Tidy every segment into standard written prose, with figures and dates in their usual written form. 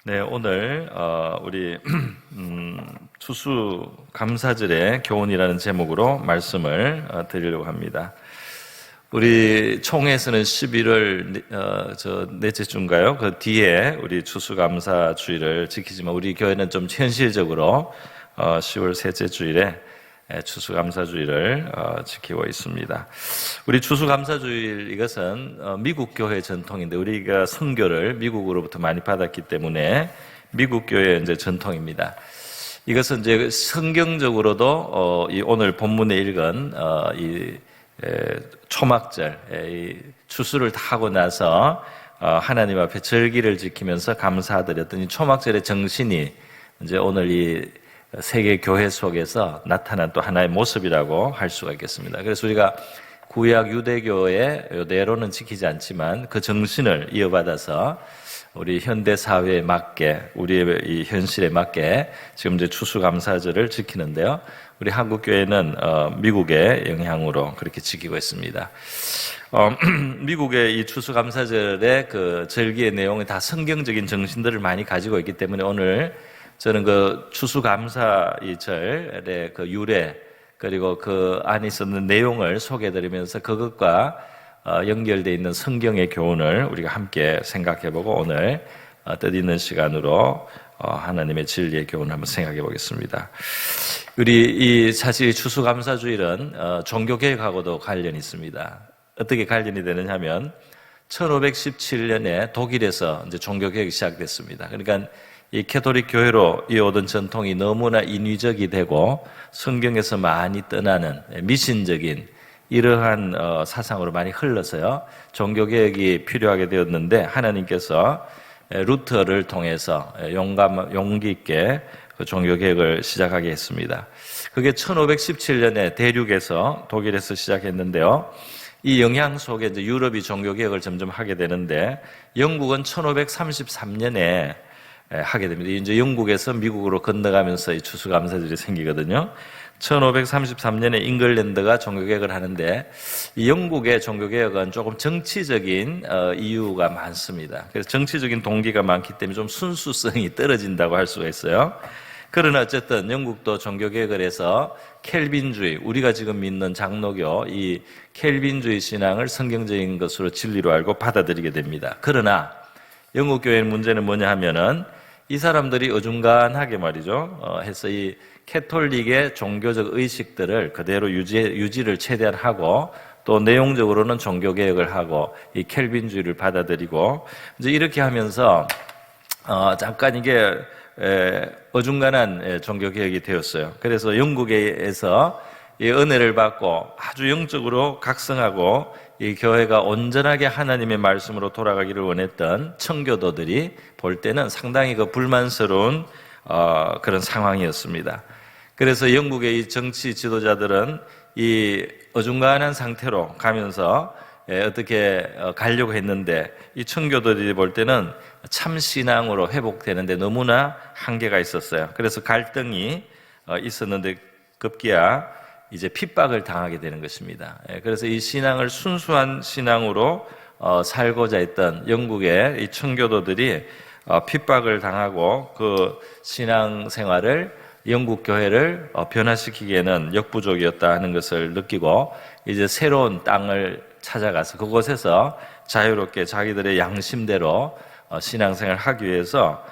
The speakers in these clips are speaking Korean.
네, 오늘 우리 추수감사절의 교훈이라는 제목으로 말씀을 드리려고 합니다. 우리 총회에서는 11월 넷째 주인가요? 그 뒤에 우리 추수감사주일을 지키지만 우리 교회는 좀 현실적으로 10월 셋째 주일에 추수감사주일을 지키고 있습니다. 우리 추수감사주일 이것은 미국 교회 전통인데 우리가 선교를 미국으로부터 많이 받았기 때문에 미국 교회의 이제 전통입니다. 이것은 이제 성경적으로도 이 오늘 본문에 읽은 이 초막절, 이 추수를 다 하고 나서 하나님 앞에 절기를 지키면서 감사드렸던 이 초막절의 정신이 이제 오늘 이 세계 교회 속에서 나타난 또 하나의 모습이라고 할 수가 있겠습니다. 그래서 우리가 구약 유대교의 내로는 지키지 않지만 그 정신을 이어받아서 우리 현대 사회에 맞게 우리의 이 현실에 맞게 지금 이제 추수감사절을 지키는데요. 우리 한국 교회는 미국의 영향으로 그렇게 지키고 있습니다. 미국의 이 추수감사절의 그 절기의 내용이 다 성경적인 정신들을 많이 가지고 있기 때문에 오늘 저는 그 추수감사 이 절의 그 유래 그리고 그 안에 있었는 내용을 소개해드리면서 그것과 연결되어 있는 성경의 교훈을 우리가 함께 생각해보고 오늘 뜻있는 시간으로 하나님의 진리의 교훈을 한번 생각해 보겠습니다. 우리 이 사실 추수감사주일은 종교개혁하고도 관련이 있습니다. 어떻게 관련이 되느냐 하면 1517년에 독일에서 이제 종교개혁이 시작됐습니다. 그러니까 이 캐톨릭 교회로 이어오던 전통이 너무나 인위적이 되고 성경에서 많이 떠나는 미신적인 이러한 사상으로 많이 흘러서요. 종교개혁이 필요하게 되었는데 하나님께서 루터를 통해서 용기 있게 그 종교개혁을 시작하게 했습니다. 그게 1517년에 대륙에서 독일에서 시작했는데요. 이 영향 속에 이제 유럽이 종교개혁을 점점 하게 되는데 영국은 1533년에 하게 됩니다. 이제 영국에서 미국으로 건너가면서 이 추수감사절이 생기거든요. 1533년에 잉글랜드가 종교개혁을 하는데 이 영국의 종교개혁은 조금 정치적인 이유가 많습니다. 그래서 정치적인 동기가 많기 때문에 좀 순수성이 떨어진다고 할 수가 있어요. 그러나 어쨌든 영국도 종교개혁을 해서 켈빈주의, 우리가 지금 믿는 장로교 이 켈빈주의 신앙을 성경적인 것으로 진리로 알고 받아들이게 됩니다. 그러나 영국 교회의 문제는 뭐냐 하면은 이 사람들이 어중간하게 말이죠. 해서 이 캐톨릭의 종교적 의식들을 그대로 유지를 최대한 하고 또 내용적으로는 종교개혁을 하고 이 켈빈주의를 받아들이고 이제 이렇게 하면서 잠깐 이게 어중간한 종교개혁이 되었어요. 그래서 영국에서 이 은혜를 받고 아주 영적으로 각성하고 이 교회가 온전하게 하나님의 말씀으로 돌아가기를 원했던 청교도들이 볼 때는 상당히 그 불만스러운 그런 상황이었습니다. 그래서 영국의 이 정치 지도자들은 이 어중간한 상태로 가면서 어떻게 가려고 했는데 이 청교도들이 볼 때는 참 신앙으로 회복되는데 너무나 한계가 있었어요. 그래서 갈등이 있었는데 급기야 이제 핍박을 당하게 되는 것입니다. 그래서 이 신앙을 순수한 신앙으로 살고자 했던 영국의 이 청교도들이 핍박을 당하고 그 신앙 생활을 영국 교회를 변화시키기에는 역부족이었다 하는 것을 느끼고 이제 새로운 땅을 찾아가서 그곳에서 자유롭게 자기들의 양심대로 신앙생활을 하기 위해서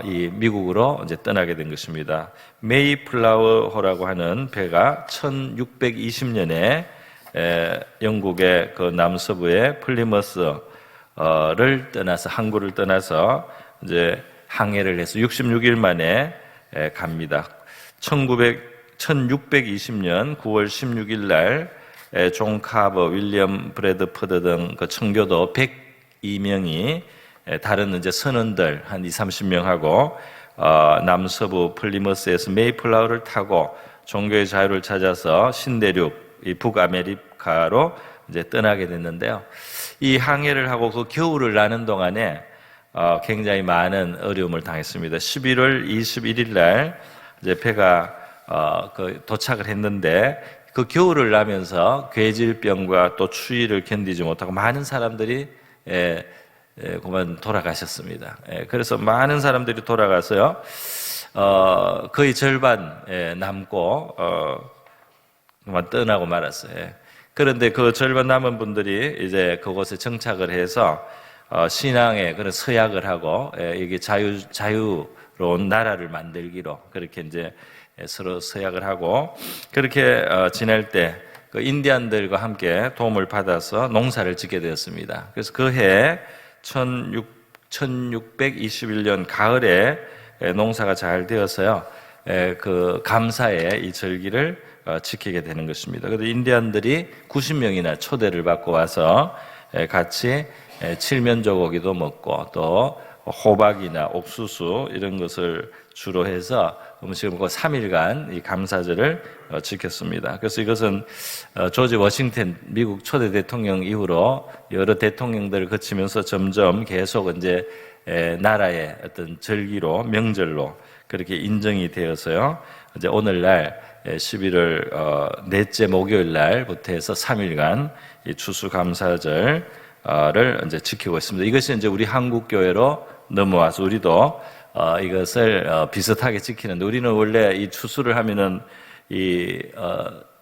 이 미국으로 이제 떠나게 된 것입니다. 메이플라워호라고 하는 배가 1620년에 영국의 그 남서부의 플리머스를 떠나서 항구를 떠나서 이제 항해를 해서 66일 만에 갑니다. 1620년 9월 16일 날 존 카버, 윌리엄 브래드퍼드 등 그 청교도 102명이 다른 이제 선원들 한 20-30명하고 남서부 플리머스에서 메이플라워를 타고 종교의 자유를 찾아서 신대륙 이 북아메리카로 이제 떠나게 됐는데요. 이 항해를 하고 그 겨울을 나는 동안에 굉장히 많은 어려움을 당했습니다. 11월 21일 날 이제 배가 도착을 했는데 그 겨울을 나면서 괴질병과 또 추위를 견디지 못하고 많은 사람들이 그만 돌아가셨습니다. 그래서 많은 사람들이 돌아가서요, 거의 절반 남고 그만 떠나고 말았어요. 그런데 그 절반 남은 분들이 이제 그곳에 정착을 해서 신앙의 그런 서약을 하고 이게 자유로운 나라를 만들기로 그렇게 이제 서로 서약을 하고 그렇게 지낼 때 그 인디안들과 함께 도움을 받아서 농사를 짓게 되었습니다. 그래서 그해 1621년 가을에 농사가 잘 되어서요, 그 감사의 이 절기를 지키게 되는 것입니다. 그래서 인디안들이 90명이나 초대를 받고 와서 같이 칠면조고기도 먹고 또 호박이나 옥수수 이런 것을 주로 해서 음식을 먹고 3일간 이 감사절을 지켰습니다. 그래서 이것은 조지 워싱턴 미국 초대 대통령 이후로 여러 대통령들을 거치면서 점점 계속 이제 나라의 어떤 절기로 명절로 그렇게 인정이 되어서요. 이제 오늘날 11월 넷째 목요일 날부터 해서 3일간 이 추수감사절을 이제 지키고 있습니다. 이것이 이제 우리 한국 교회로 넘어와서 우리도 이것을 비슷하게 지키는데, 우리는 원래 이 추수를 하면은 이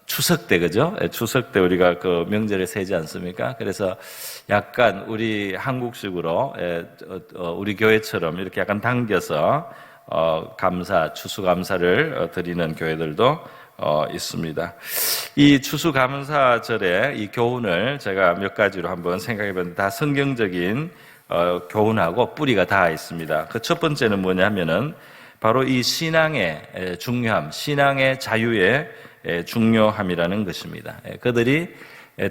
추석 때, 그죠? 추석 때 우리가 그 명절에 세지 않습니까? 그래서 약간 우리 한국식으로 우리 교회처럼 이렇게 약간 당겨서 추수감사를 드리는 교회들도 있습니다. 이 추수감사절의 이 교훈을 제가 몇 가지로 한번 생각해 봤는데, 다 성경적인 교훈하고 뿌리가 다 있습니다. 그 첫 번째는 뭐냐면은 바로 이 신앙의 중요함, 신앙의 자유의 중요함이라는 것입니다. 그들이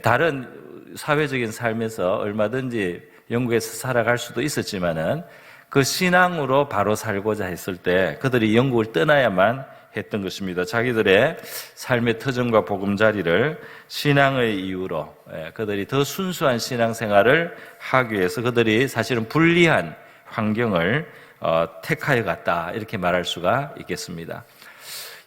다른 사회적인 삶에서 얼마든지 영국에서 살아갈 수도 있었지만은 그 신앙으로 바로 살고자 했을 때 그들이 영국을 떠나야만 했던 것입니다. 자기들의 삶의 터전과 보금자리를 신앙의 이유로 그들이 더 순수한 신앙생활을 하기 위해서 그들이 사실은 불리한 환경을 택하여 갔다, 이렇게 말할 수가 있겠습니다.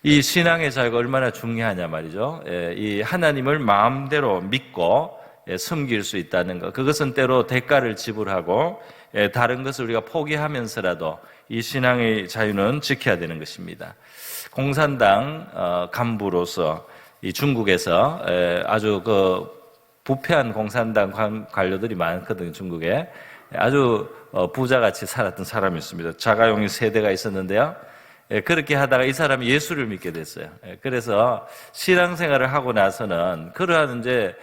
이 신앙의 자유가 얼마나 중요하냐 말이죠. 이 하나님을 마음대로 믿고 섬길 수 있다는 것, 그것은 때로 대가를 지불하고 다른 것을 우리가 포기하면서라도 이 신앙의 자유는 지켜야 되는 것입니다. 공산당 간부로서 이 중국에서 아주 그 부패한 공산당 관료들이 많거든요. 중국에 아주 부자같이 살았던 사람이 있습니다. 자가용이 3대가 있었는데요, 그렇게 하다가 이 사람이 예수를 믿게 됐어요. 그래서 신앙생활을 하고 나서는 그러한 이제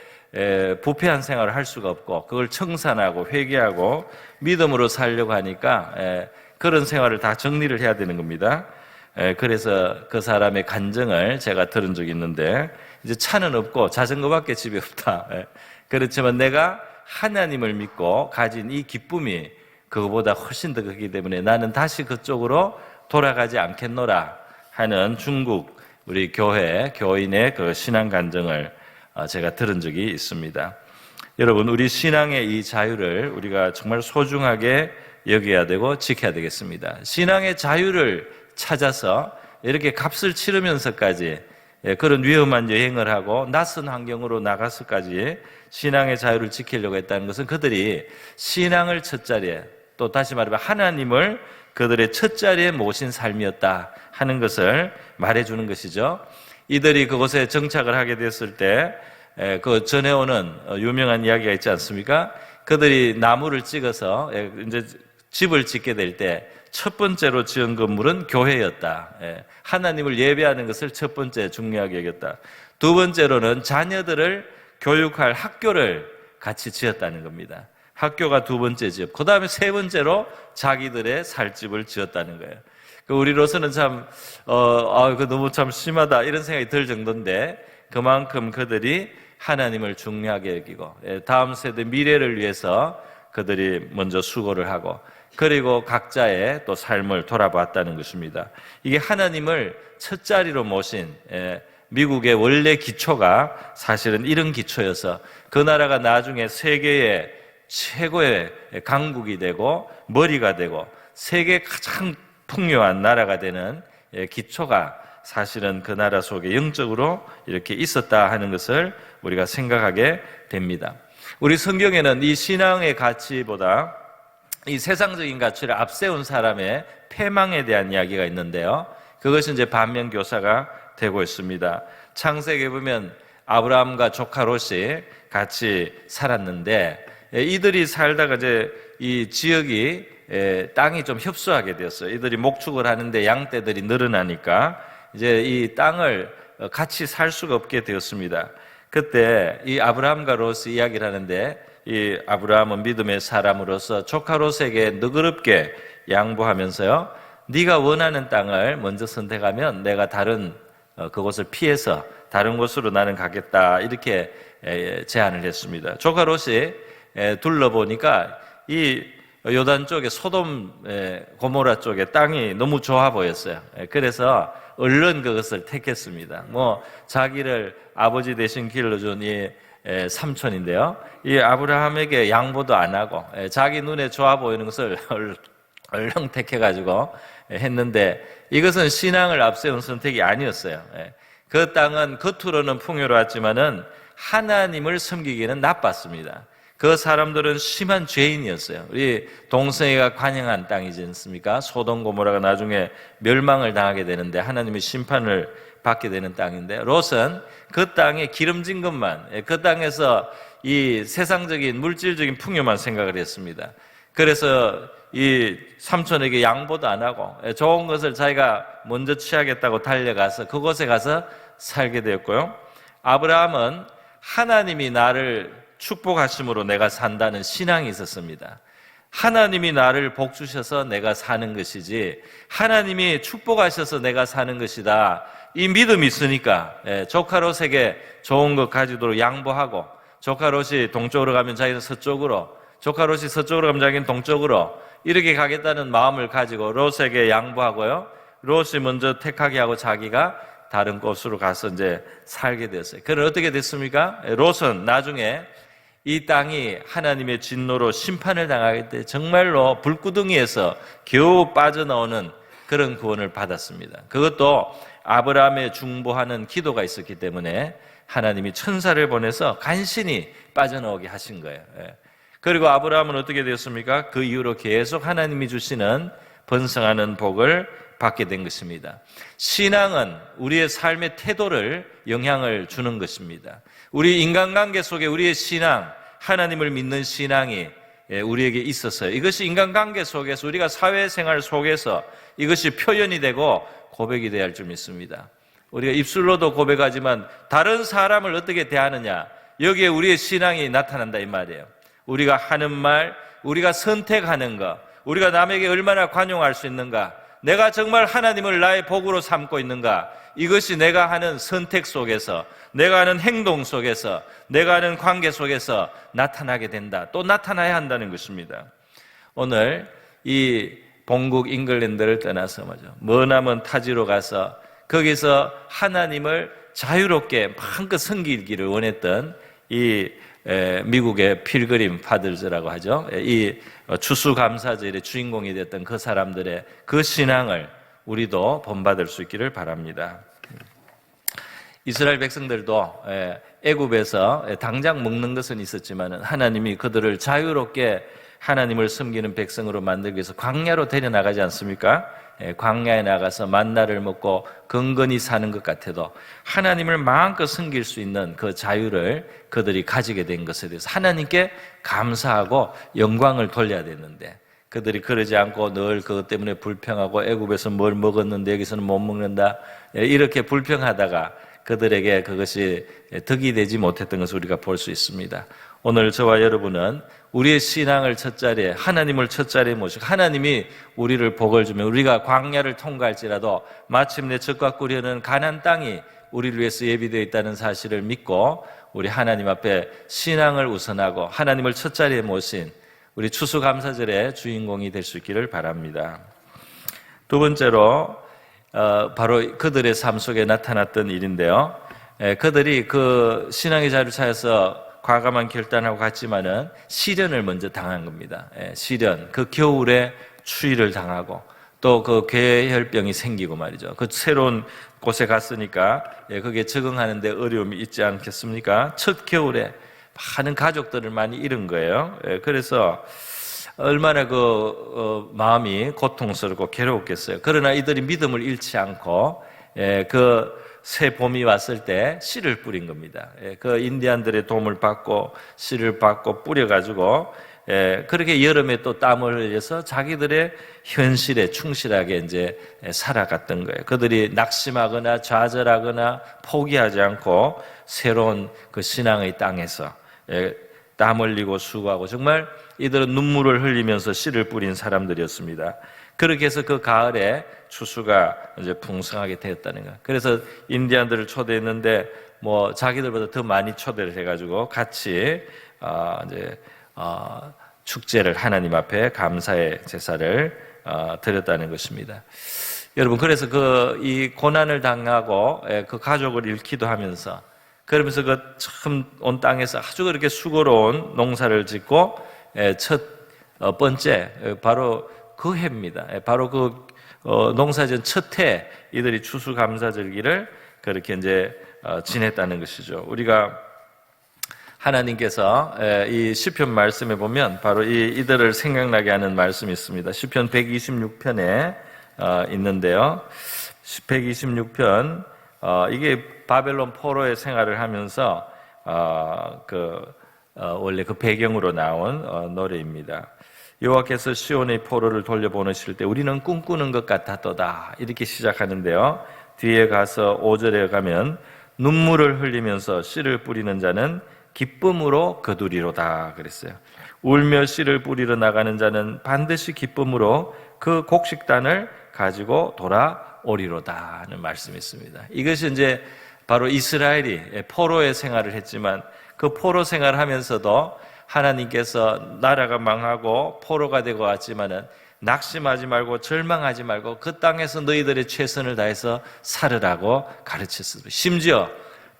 부패한 생활을 할 수가 없고 그걸 청산하고 회개하고 믿음으로 살려고 하니까 그런 생활을 다 정리를 해야 되는 겁니다. 그래서 그 사람의 간증을 제가 들은 적이 있는데, 이제 차는 없고 자전거밖에 집에 없다. 그렇지만 내가 하나님을 믿고 가진 이 기쁨이 그거보다 훨씬 더 크기 때문에 나는 다시 그쪽으로 돌아가지 않겠노라 하는 중국 우리 교인의 그 신앙 간증을 제가 들은 적이 있습니다. 여러분, 우리 신앙의 이 자유를 우리가 정말 소중하게 여겨야 되고 지켜야 되겠습니다. 신앙의 자유를 찾아서 이렇게 값을 치르면서까지 그런 위험한 여행을 하고 낯선 환경으로 나가서까지 신앙의 자유를 지키려고 했다는 것은 그들이 신앙을 첫 자리에, 또 다시 말하면 하나님을 그들의 첫 자리에 모신 삶이었다 하는 것을 말해주는 것이죠. 이들이 그곳에 정착을 하게 됐을 때 그 전해오는 유명한 이야기가 있지 않습니까? 그들이 나무를 찍어서 이제 집을 짓게 될 때 첫 번째로 지은 건물은 교회였다. 하나님을 예배하는 것을 첫 번째 중요하게 여겼다. 두 번째로는 자녀들을 교육할 학교를 같이 지었다는 겁니다. 학교가 두 번째 집. 그 다음에 세 번째로 자기들의 살 집을 지었다는 거예요. 우리로서는 참, 너무 참 심하다 이런 생각이 들 정도인데, 그만큼 그들이 하나님을 중요하게 여기고 다음 세대 미래를 위해서 그들이 먼저 수고를 하고 그리고 각자의 또 삶을 돌아봤다는 것입니다. 이게 하나님을 첫 자리로 모신 미국의 원래 기초가 사실은 이런 기초여서 그 나라가 나중에 세계의 최고의 강국이 되고 머리가 되고 세계 가장 풍요한 나라가 되는 기초가 사실은 그 나라 속에 영적으로 이렇게 있었다 하는 것을 우리가 생각하게 됩니다. 우리 성경에는 이 신앙의 가치보다 이 세상적인 가치를 앞세운 사람의 패망에 대한 이야기가 있는데요. 그것이 이제 반면교사가 되고 있습니다. 창세기에 보면 아브라함과 조카 롯이 같이 살았는데 이들이 살다가 이제 이 지역이 땅이 좀 협소하게 되었어요. 이들이 목축을 하는데 양떼들이 늘어나니까 이제 이 땅을 같이 살 수가 없게 되었습니다. 그때 이 아브라함과 롯이 이야기를 하는데 이 아브라함은 믿음의 사람으로서 조카 롯에게 너그럽게 양보하면서요, 네가 원하는 땅을 먼저 선택하면 내가 다른 그곳을 피해서 다른 곳으로 나는 가겠다, 이렇게 제안을 했습니다. 조카 롯이 둘러보니까 이 요단 쪽에 소돔 고모라 쪽에 땅이 너무 좋아 보였어요. 그래서 얼른 그것을 택했습니다. 자기를 아버지 대신 길러준 이 삼촌인데요, 이 아브라함에게 양보도 안 하고 자기 눈에 좋아 보이는 것을 얼른 택해가지고 했는데, 이것은 신앙을 앞세운 선택이 아니었어요. 그 땅은 겉으로는 풍요로웠지만은 하나님을 섬기기에는 나빴습니다. 그 사람들은 심한 죄인이었어요. 우리 동성애가 관영한 땅이지 않습니까? 소돔 고모라가 나중에 멸망을 당하게 되는데 하나님의 심판을 받게 되는 땅인데, 롯은 그 땅에 기름진 것만, 그 땅에서 이 세상적인 물질적인 풍요만 생각을 했습니다. 그래서 이 삼촌에게 양보도 안 하고 좋은 것을 자기가 먼저 취하겠다고 달려가서 그곳에 가서 살게 되었고요. 아브라함은 하나님이 나를 축복하심으로 내가 산다는 신앙이 있었습니다. 하나님이 나를 복 주셔서 내가 사는 것이지 하나님이 축복하셔서 내가 사는 것이다, 이 믿음이 있으니까 조카 롯에게 좋은 것 가지도록 양보하고, 조카 롯이 동쪽으로 가면 자기는 서쪽으로, 조카 롯이 서쪽으로 가면 자기는 동쪽으로, 이렇게 가겠다는 마음을 가지고 롯에게 양보하고요, 롯이 먼저 택하게 하고 자기가 다른 곳으로 가서 이제 살게 됐어요. 그럼 어떻게 됐습니까? 롯은 나중에 이 땅이 하나님의 진노로 심판을 당하게 때 정말로 불구덩이에서 겨우 빠져나오는 그런 구원을 받았습니다. 그것도 아브라함의 중보하는 기도가 있었기 때문에 하나님이 천사를 보내서 간신히 빠져나오게 하신 거예요. 그리고 아브라함은 어떻게 되었습니까? 그 이후로 계속 하나님이 주시는 번성하는 복을 받게 된 것입니다. 신앙은 우리의 삶의 태도를 영향을 주는 것입니다. 우리 인간관계 속에 우리의 신앙, 하나님을 믿는 신앙이 우리에게 있었어요. 이것이 인간관계 속에서, 우리가 사회생활 속에서 이것이 표현이 되고 고백이 되어야 할 줄 믿습니다. 우리가 입술로도 고백하지만 다른 사람을 어떻게 대하느냐, 여기에 우리의 신앙이 나타난다 이 말이에요. 우리가 하는 말, 우리가 선택하는 것, 우리가 남에게 얼마나 관용할 수 있는가, 내가 정말 하나님을 나의 복으로 삼고 있는가, 이것이 내가 하는 선택 속에서, 내가 하는 행동 속에서, 내가 하는 관계 속에서 나타나게 된다, 또 나타나야 한다는 것입니다. 오늘 이 본국 잉글랜드를 떠나서 머나먼 타지로 가서 거기서 하나님을 자유롭게 마음껏 섬기기를 원했던 이 미국의 필그림 파들즈라고 하죠. 이 추수감사절의 주인공이 됐던 그 사람들의 그 신앙을 우리도 본받을 수 있기를 바랍니다. 이스라엘 백성들도 애굽에서 당장 먹는 것은 있었지만 하나님이 그들을 자유롭게 하나님을 섬기는 백성으로 만들기 위해서 광야로 데려나가지 않습니까? 광야에 나가서 만나를 먹고 건건히 사는 것 같아도 하나님을 마음껏 섬길 수 있는 그 자유를 그들이 가지게 된 것에 대해서 하나님께 감사하고 영광을 돌려야 되는데, 그들이 그러지 않고 늘 그것 때문에 불평하고 애굽에서 뭘 먹었는데 여기서는 못 먹는다, 이렇게 불평하다가 그들에게 그것이 득이 되지 못했던 것을 우리가 볼 수 있습니다. 오늘 저와 여러분은 우리의 신앙을 첫자리에, 하나님을 첫자리에 모시고 하나님이 우리를 복을 주면 우리가 광야를 통과할지라도 마침내 젖과 꿀이 흐르는 가나안 땅이 우리를 위해서 예비되어 있다는 사실을 믿고 우리 하나님 앞에 신앙을 우선하고 하나님을 첫자리에 모신 우리 추수감사절의 주인공이 될 수 있기를 바랍니다. 두 번째로 바로 그들의 삶 속에 나타났던 일인데요, 그들이 그 신앙의 자유를 찾아서 과감한 결단하고 갔지만은 시련을 먼저 당한 겁니다. 시련, 그 겨울에 추위를 당하고 또 그 괴혈병이 생기고 말이죠. 그 새로운 곳에 갔으니까 거기에 적응하는데 어려움이 있지 않겠습니까? 첫 겨울에 많은 가족들을 많이 잃은 거예요. 그래서 얼마나 마음이 고통스럽고 괴로웠겠어요. 그러나 이들이 믿음을 잃지 않고 그 새 봄이 왔을 때 씨를 뿌린 겁니다. 그 인디안들의 도움을 받고 씨를 받고 뿌려가지고 그렇게 여름에 또 땀을 흘려서 자기들의 현실에 충실하게 이제 살아갔던 거예요. 그들이 낙심하거나 좌절하거나 포기하지 않고 새로운 그 신앙의 땅에서 땀 흘리고 수고하고 정말 이들은 눈물을 흘리면서 씨를 뿌린 사람들이었습니다. 그렇게 해서 그 가을에 추수가 이제 풍성하게 되었다는 거예요. 그래서 인디안들을 초대했는데 뭐 자기들보다 더 많이 초대를 해가지고 같이 이제 축제를 하나님 앞에 감사의 제사를 드렸다는 것입니다. 여러분, 그래서 이 고난을 당하고 그 가족을 잃기도 하면서 그러면서 그 처음 온 땅에서 아주 그렇게 수고로운 농사를 짓고 첫 번째 바로 그 해입니다. 바로 농사지은 첫 해 이들이 추수감사절기를 그렇게 이제 지냈다는 것이죠. 우리가 하나님께서 이 시편 말씀에 보면 바로 이들을 생각나게 하는 말씀이 있습니다. 시편 126편에 있는데요. 126편 이게 바벨론 포로의 생활을 하면서 원래 그 배경으로 나온 노래입니다. 여호와께서 시온의 포로를 돌려보내실 때 우리는 꿈꾸는 것 같았도다 이렇게 시작하는데요. 뒤에 가서 5절에 가면 눈물을 흘리면서 씨를 뿌리는 자는 기쁨으로 거두리로다 그랬어요. 울며 씨를 뿌리러 나가는 자는 반드시 기쁨으로 그 곡식단을 가지고 돌아오리로다 하는 말씀이 있습니다. 이것이 이제 바로 이스라엘이 포로의 생활을 했지만 그 포로 생활을 하면서도 하나님께서 나라가 망하고 포로가 되고 왔지만은 낙심하지 말고 절망하지 말고 그 땅에서 너희들의 최선을 다해서 살으라고 가르쳤습니다. 심지어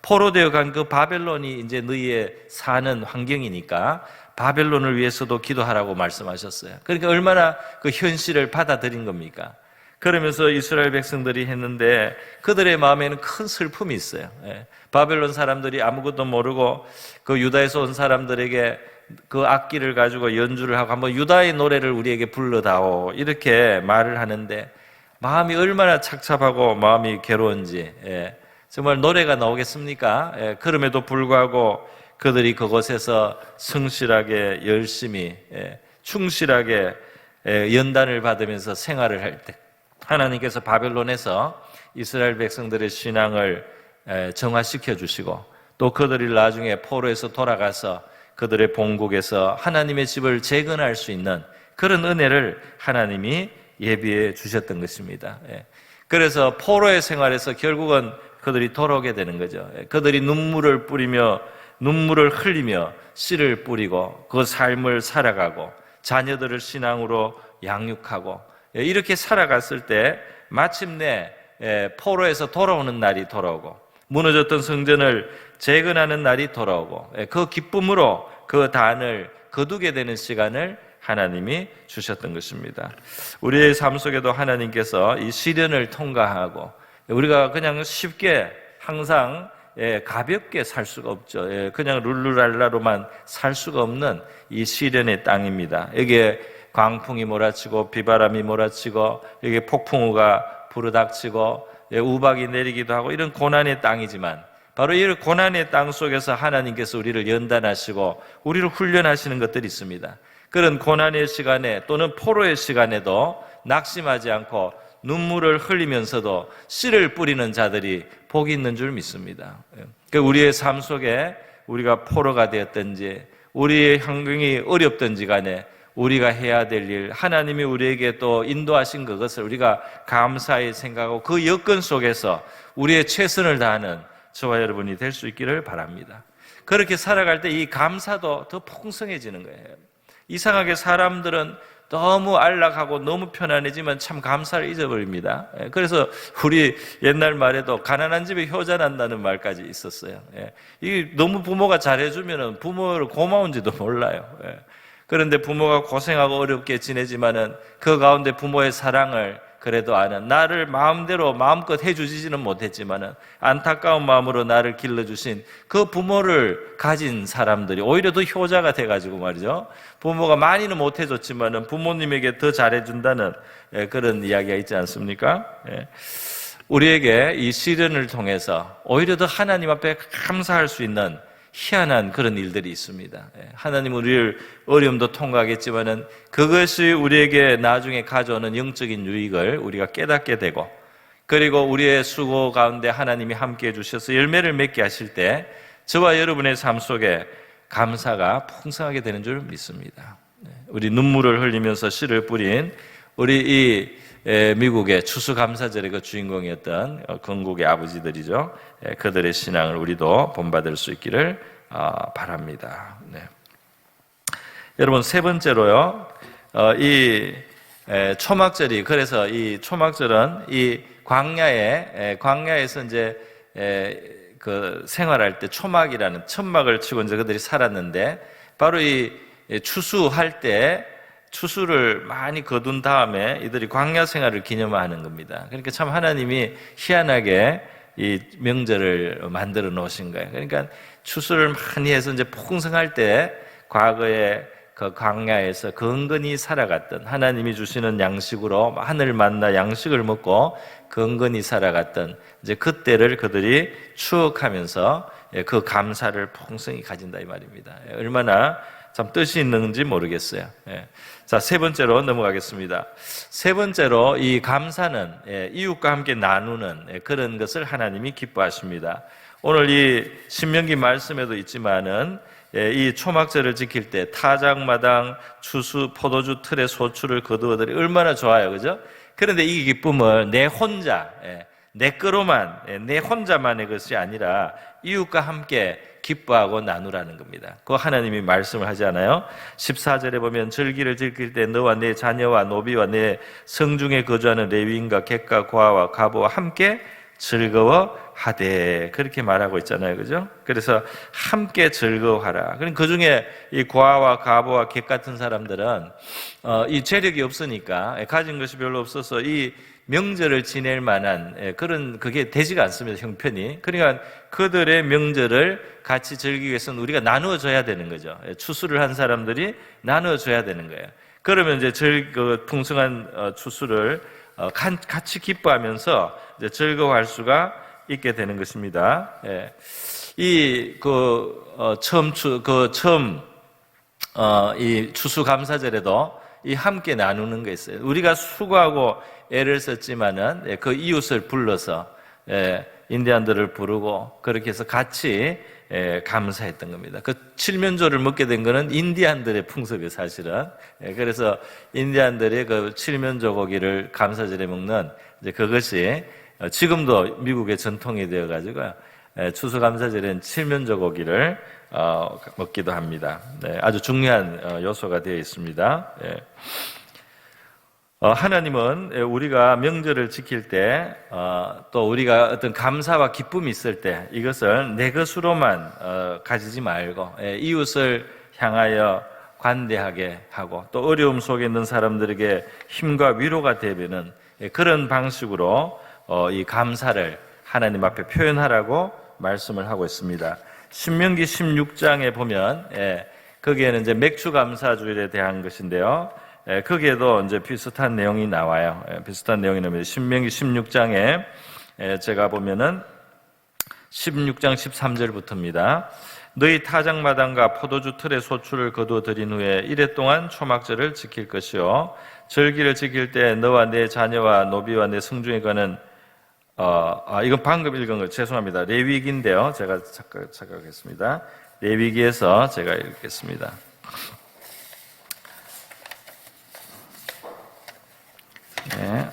포로되어 간 그 바벨론이 이제 너희의 사는 환경이니까 바벨론을 위해서도 기도하라고 말씀하셨어요. 그러니까 얼마나 그 현실을 받아들인 겁니까? 그러면서 이스라엘 백성들이 했는데 그들의 마음에는 큰 슬픔이 있어요. 바벨론 사람들이 아무것도 모르고 그 유다에서 온 사람들에게 그 악기를 가지고 연주를 하고 한번 유다의 노래를 우리에게 불러다오 이렇게 말을 하는데 마음이 얼마나 착잡하고 마음이 괴로운지 정말 노래가 나오겠습니까? 그럼에도 불구하고 그들이 그곳에서 성실하게 열심히 충실하게 연단을 받으면서 생활을 할 때 하나님께서 바벨론에서 이스라엘 백성들의 신앙을 정화시켜 주시고 또 그들이 나중에 포로에서 돌아가서 그들의 본국에서 하나님의 집을 재건할 수 있는 그런 은혜를 하나님이 예비해 주셨던 것입니다. 그래서 포로의 생활에서 결국은 그들이 돌아오게 되는 거죠. 그들이 눈물을 뿌리며 눈물을 흘리며 씨를 뿌리고 그 삶을 살아가고 자녀들을 신앙으로 양육하고 이렇게 살아갔을 때 마침내 포로에서 돌아오는 날이 돌아오고 무너졌던 성전을 재건하는 날이 돌아오고 그 기쁨으로 그 단을 거두게 되는 시간을 하나님이 주셨던 것입니다. 우리의 삶 속에도 하나님께서 이 시련을 통과하고 우리가 그냥 쉽게 항상 가볍게 살 수가 없죠. 그냥 룰루랄라로만 살 수가 없는 이 시련의 땅입니다. 여기에 광풍이 몰아치고 비바람이 몰아치고 여기에 폭풍우가 불어닥치고 우박이 내리기도 하고 이런 고난의 땅이지만 바로 이 고난의 땅 속에서 하나님께서 우리를 연단하시고 우리를 훈련하시는 것들이 있습니다. 그런 고난의 시간에 또는 포로의 시간에도 낙심하지 않고 눈물을 흘리면서도 씨를 뿌리는 자들이 복이 있는 줄 믿습니다. 우리의 삶 속에 우리가 포로가 되었든지 우리의 환경이 어렵든지 간에 우리가 해야 될 일, 하나님이 우리에게 또 인도하신 그것을 우리가 감사히 생각하고 그 여건 속에서 우리의 최선을 다하는 저와 여러분이 될 수 있기를 바랍니다. 그렇게 살아갈 때 이 감사도 더 풍성해지는 거예요. 이상하게 사람들은 너무 안락하고 너무 편안해지만 참 감사를 잊어버립니다. 그래서 우리 옛날 말에도 가난한 집에 효자 난다는 말까지 있었어요. 이 너무 부모가 잘해주면 부모를 고마운지도 몰라요. 그런데 부모가 고생하고 어렵게 지내지만은 그 가운데 부모의 사랑을 그래도 아는, 나를 마음대로 마음껏 해주지는 못했지만은 안타까운 마음으로 나를 길러주신 그 부모를 가진 사람들이 오히려 더 효자가 돼가지고 말이죠. 부모가 많이는 못해줬지만은 부모님에게 더 잘해준다는 그런 이야기가 있지 않습니까? 우리에게 이 시련을 통해서 오히려 더 하나님 앞에 감사할 수 있는 희한한 그런 일들이 있습니다. 하나님은 우리를 어려움도 통과하겠지만은 그것이 우리에게 나중에 가져오는 영적인 유익을 우리가 깨닫게 되고, 그리고 우리의 수고 가운데 하나님이 함께 해주셔서 열매를 맺게 하실 때 저와 여러분의 삶 속에 감사가 풍성하게 되는 줄 믿습니다. 우리 눈물을 흘리면서 씨를 뿌린 우리 이 미국의 추수감사절의 그 주인공이었던 건국의 아버지들이죠. 그들의 신앙을 우리도 본받을 수 있기를 바랍니다. 여러분, 세 번째로요, 이 초막절이, 그래서 이 초막절은 이 광야에서 이제 그 생활할 때 초막이라는 천막을 치고 이제 그들이 살았는데, 바로 이 추수할 때 추수를 많이 거둔 다음에 이들이 광야 생활을 기념하는 겁니다. 그러니까 참 하나님이 희한하게 이 명절을 만들어 놓으신 거예요. 그러니까 추수를 많이 해서 이제 풍성할 때 과거에 그 광야에서 건건히 살아갔던, 하나님이 주시는 양식으로 하늘 만나 양식을 먹고 건건히 살아갔던 이제 그때를 그들이 추억하면서 그 감사를 풍성히 가진다 이 말입니다. 얼마나 참 뜻이 있는지 모르겠어요. 자, 세 번째로 넘어가겠습니다. 세 번째로 이 감사는 이웃과 함께 나누는 그런 것을 하나님이 기뻐하십니다. 오늘 이 신명기 말씀에도 있지만은 이 초막절을 지킬 때 타작마당 추수 포도주 틀에 소출을 거두어들이 얼마나 좋아요, 그죠? 그런데 이 기쁨을 내 혼자, 내 거로만, 내 혼자만의 것이 아니라 이웃과 함께 기뻐하고 나누라는 겁니다. 그 하나님이 말씀을 하지 않아요? 14절에 보면 절기를 지킬 때 너와 내 자녀와 노비와 내 성중에 거주하는 레위인과 객과 고아와 가보와 함께 즐거워하되, 그렇게 말하고 있잖아요, 그죠? 그래서 함께 즐거워하라. 그럼 그 중에 이 고아와 가보와 객 같은 사람들은 이 재력이 없으니까, 가진 것이 별로 없어서 이 명절을 지낼 만한 그런 그게 되지가 않습니다, 형편이. 그러니까 그들의 명절을 같이 즐기기 위해서는 우리가 나누어줘야 되는 거죠. 추수를 한 사람들이 나누어줘야 되는 거예요. 그러면 이제 그 풍성한 추수를 같이 기뻐하면서 이제 즐거워할 수가 있게 되는 것입니다. 이 이 추수감사절에도 이 함께 나누는 게 있어요. 우리가 수고하고 애를 썼지만은 그 이웃을 불러서 인디안들을 부르고 그렇게 해서 같이 감사했던 겁니다. 그 칠면조를 먹게 된 거는 인디안들의 풍습이에요, 사실은. 그래서 인디안들의 그 칠면조 고기를 감사절에 먹는 이제 그것이 지금도 미국의 전통이 되어가지고 추수감사절에는 칠면조 고기를 먹기도 합니다. 아주 중요한 요소가 되어 있습니다. 하나님은 우리가 명절을 지킬 때, 또 우리가 어떤 감사와 기쁨이 있을 때 이것을 내 것으로만 가지지 말고 이웃을 향하여 관대하게 하고 또 어려움 속에 있는 사람들에게 힘과 위로가 되는 그런 방식으로 이 감사를 하나님 앞에 표현하라고 말씀을 하고 있습니다. 신명기 16장에 보면 거기에는 이제 맥주 감사주일에 대한 것인데요. 거기에도 이제 비슷한 내용이 나와요. 비슷한 내용이 나옵니다. 신명기 16장에 제가 보면은 16장 13절부터입니다. 너희 타작마당과 포도주 틀에 소출을 거두어 들인 후에 이래 동안 초막절을 지킬 것이요 절기를 지킬 때 너와 내 자녀와 노비와 내 성중에 가는 이건 방금 읽은 거 죄송합니다. 레위기인데요. 제가 착각했습니다. 레위기에서 제가 읽겠습니다. 네.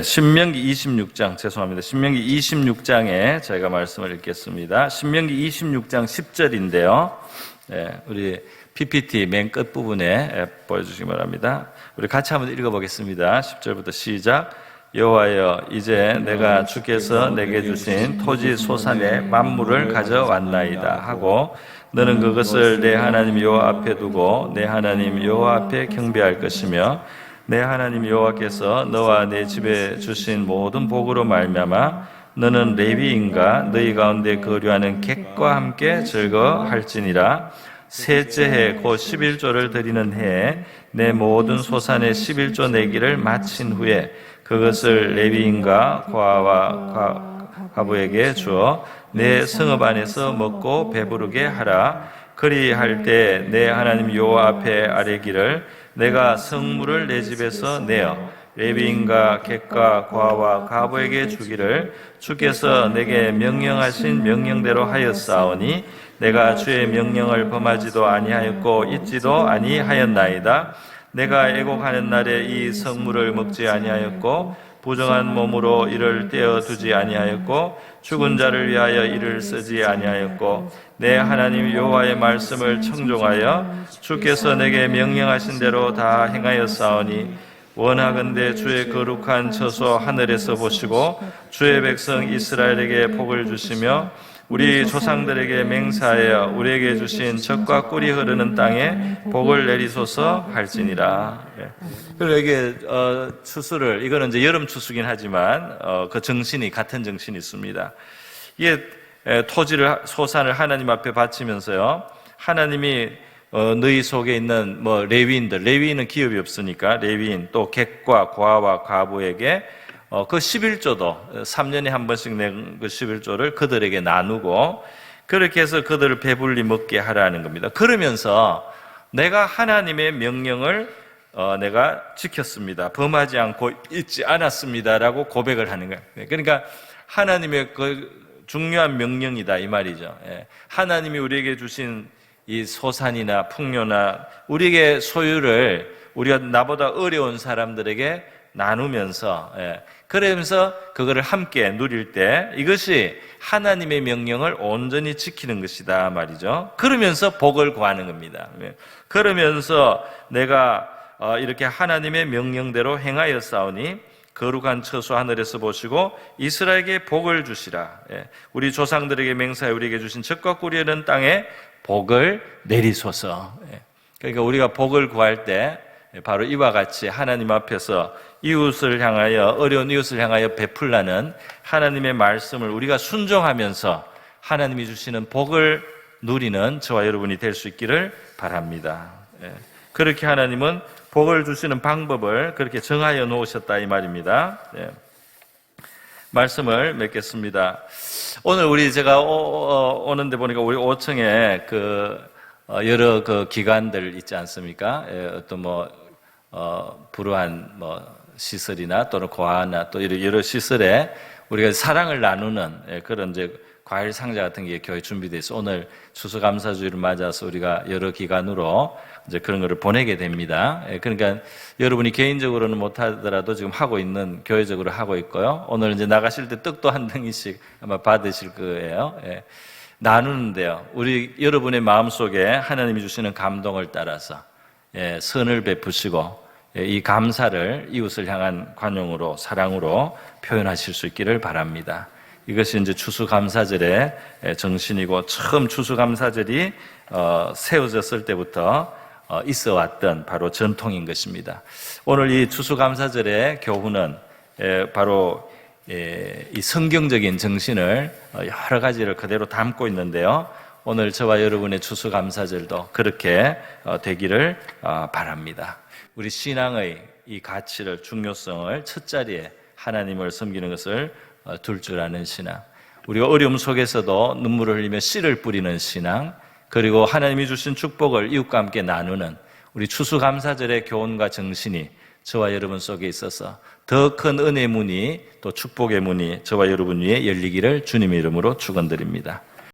신명기 26장, 죄송합니다. 신명기 26장에 제가 말씀을 읽겠습니다. 신명기 26장 10절인데요. 우리 PPT 맨 끝부분에 보여주시기 바랍니다. 우리 같이 한번 읽어보겠습니다. 10절부터 시작. 여호와여 이제 내가 주께서 내게 주신 토지 소산의 만물을 가져왔나이다 하고 너는 그것을 내 하나님 여호와 앞에 두고 내 하나님 여호와 앞에 경배할 것이며 내 하나님 여호와께서 너와 내 집에 주신 모든 복으로 말미암아 너는 레위인과 너희 가운데 거류하는 객과 함께 즐거할지니라. 셋째 해 곧 11조를 드리는 해에 내 모든 소산의 11조 내기를 마친 후에 그것을 레위인과 고아와 과부에게 주어 내 성읍 안에서 먹고 배부르게 하라. 그리할 때 내 하나님 여호와 앞에 아뢰기를 내가 성물을 내 집에서 내어 레위인과 객과 고아와 과부에게 주기를 주께서 내게 명령하신 명령대로 하였사오니 내가 주의 명령을 범하지도 아니하였고 잊지도 아니하였나이다. 내가 애곡하는 날에 이 성물을 먹지 아니하였고 부정한 몸으로 이를 떼어두지 아니하였고 죽은 자를 위하여 이를 쓰지 아니하였고 내 하나님 여호와의 말씀을 청종하여 주께서 내게 명령하신 대로 다 행하였사오니 원하건대 주의 거룩한 처소 하늘에서 보시고 주의 백성 이스라엘에게 복을 주시며 우리 조상들에게 맹세하여 우리에게 주신 젖과 꿀이 흐르는 땅에 복을 내리소서 할지니라. 그리고 이게 추수를 이거는 이제 여름 추수긴 하지만 그 정신이 같은 정신이 있습니다. 이게 토지를 소산을 하나님 앞에 바치면서요. 하나님이 너희 속에 있는 레위인들, 레위인은 기업이 없으니까 레위인 또 객과 고아와 과부에게 그 11조도 3년에 한 번씩 낸 그 11조를 그들에게 나누고 그렇게 해서 그들을 배불리 먹게 하라는 겁니다. 그러면서 내가 하나님의 명령을 내가 지켰습니다. 범하지 않고 잊지 않았습니다라고 고백을 하는 거예요. 그러니까 하나님의 그 중요한 명령이다 이 말이죠. 하나님이 우리에게 주신 이 소산이나 풍요나 우리에게 소유를 우리가 나보다 어려운 사람들에게 나누면서 그러면서 그거를 함께 누릴 때 이것이 하나님의 명령을 온전히 지키는 것이다 말이죠. 그러면서 복을 구하는 겁니다. 그러면서 내가 이렇게 하나님의 명령대로 행하였사오니 거룩한 처소 하늘에서 보시고 이스라엘에게 복을 주시라. 우리 조상들에게 맹세하여 우리에게 주신 젖과 꿀이 흐르는 땅에 복을 내리소서. 그러니까 우리가 복을 구할 때 바로 이와 같이 하나님 앞에서 이웃을 향하여 어려운 이웃을 향하여 베풀라는 하나님의 말씀을 우리가 순종하면서 하나님이 주시는 복을 누리는 저와 여러분이 될 수 있기를 바랍니다. 그렇게 하나님은 복을 주시는 방법을 그렇게 정하여 놓으셨다 이 말입니다. 말씀을 맺겠습니다. 오늘 우리 제가 오는데 보니까 우리 5층에 여러 그 기관들 있지 않습니까? 어떤 불우한 시설이나 또는 고아나 또 여러 시설에 우리가 사랑을 나누는 그런 이제 과일 상자 같은 게 교회 준비되어 있어. 오늘 추수감사주의를 맞아서 우리가 여러 기관으로 이제 그런 거를 보내게 됩니다. 그러니까 여러분이 개인적으로는 못하더라도 지금 하고 있는 교회적으로 하고 있고요. 오늘 이제 나가실 때 떡도 한 덩이씩 아마 받으실 거예요. 나누는데요. 우리 여러분의 마음속에 하나님이 주시는 감동을 따라서 선을 베푸시고 이 감사를 이웃을 향한 관용으로 사랑으로 표현하실 수 있기를 바랍니다. 이것이 이제 추수감사절의 정신이고 처음 추수감사절이 세워졌을 때부터 있어 왔던 바로 전통인 것입니다. 오늘 이 추수감사절의 교훈은 바로 이 성경적인 정신을 여러 가지를 그대로 담고 있는데요. 오늘 저와 여러분의 추수감사절도 그렇게 되기를 바랍니다. 우리 신앙의 이 가치를, 중요성을 첫 자리에 하나님을 섬기는 것을 둘 줄 아는 신앙, 우리가 어려움 속에서도 눈물을 흘리며 씨를 뿌리는 신앙, 그리고 하나님이 주신 축복을 이웃과 함께 나누는 우리 추수감사절의 교훈과 정신이 저와 여러분 속에 있어서 더 큰 은혜의 문이 또 축복의 문이 저와 여러분 위에 열리기를 주님의 이름으로 축원드립니다.